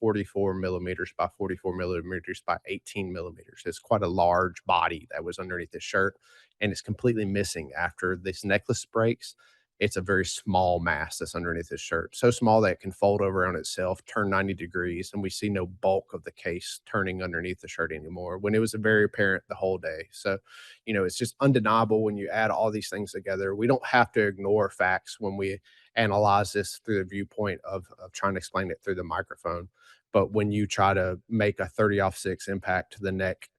44 millimeters by 44 millimeters by 18 millimeters. It's quite a large body that was underneath the shirt, and it's completely missing after this necklace breaks. It's a very small mass that's underneath his shirt, so small that it can fold over on itself, turn 90 degrees, and we see no bulk of the case turning underneath the shirt anymore when it was very apparent the whole day. So, it's just undeniable when you add all these things together. We don't have to ignore facts when we analyze this through the viewpoint of trying to explain it through the microphone. But when you try to make a 30 off six impact to the neck,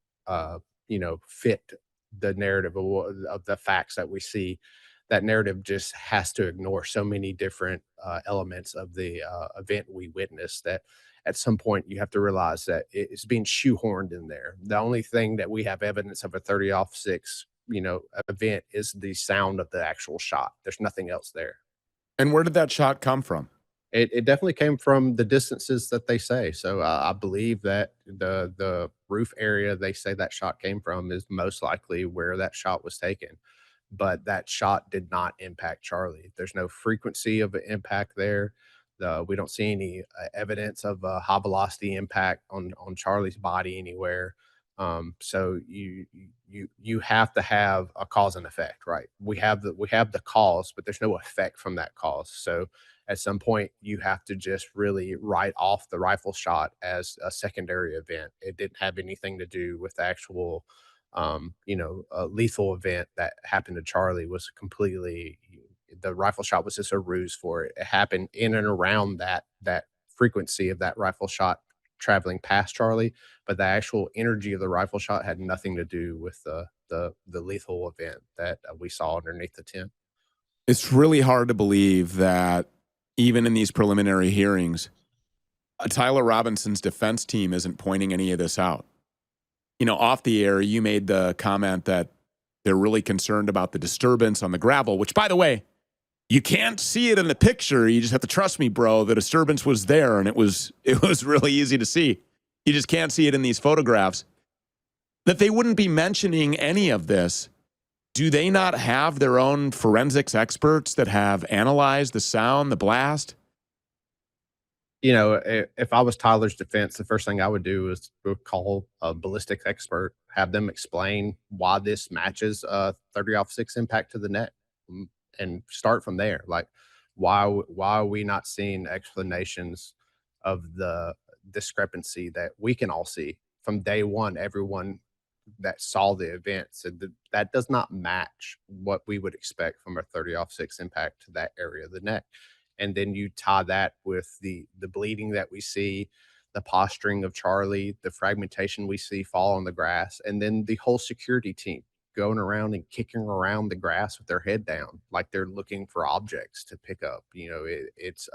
fit the narrative of the facts that we see, that narrative just has to ignore so many different elements of the event we witnessed that at some point you have to realize that it's being shoehorned in there. The only thing that we have evidence of a 30 off six, event is the sound of the actual shot. There's nothing else there. And where did that shot come from? It definitely came from the distances that they say. So I believe that the roof area they say that shot came from is most likely where that shot was taken. But that shot did not impact Charlie. There's no frequency of an impact there. We don't see any evidence of a high velocity impact on Charlie's body anywhere. So you have to have a cause and effect, right? We have the cause, but there's no effect from that cause. So at some point, you have to just really write off the rifle shot as a secondary event. It didn't have anything to do with the actual, a lethal event that happened to Charlie. Was completely The rifle shot was just a ruse for it. It happened in and around that frequency of that rifle shot traveling past Charlie, but the actual energy of the rifle shot had nothing to do with the lethal event that we saw underneath the tent. It's really hard to believe that even in these preliminary hearings, Tyler Robinson's defense team isn't pointing any of this out. Off the air, you made the comment that they're really concerned about the disturbance on the gravel, which, by the way, you can't see it in the picture. You just have to trust me, bro. The disturbance was there, and it was really easy to see. You just can't see it in these photographs. That they wouldn't be mentioning any of this. Do they not have their own forensics experts that have analyzed the sound, the blast? If I was Tyler's defense, the first thing I would do is call a ballistics expert, have them explain why this matches a 30 off six impact to the neck, and start from there. Like, why are we not seeing explanations of the discrepancy that we can all see from day one? Everyone that saw the event said that does not match what we would expect from a 30 off six impact to that area of the neck. And then you tie that with the bleeding that we see, the posturing of Charlie, the fragmentation we see fall on the grass, and then the whole security team going around and kicking around the grass with their head down like they're looking for objects to pick up. It's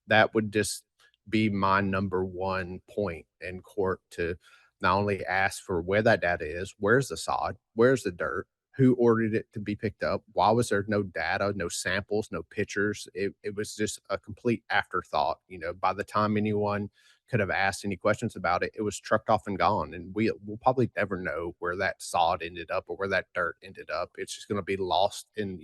that would just be my number one point in court, to not only ask for where that data is, where's the sod, where's the dirt, who ordered it to be picked up, why was there no data, no samples, no pictures. It was just a complete afterthought. By the time anyone could have asked any questions about it, it was trucked off and gone, and we'll probably never know where that sod ended up or where that dirt ended up. It's just going to be lost in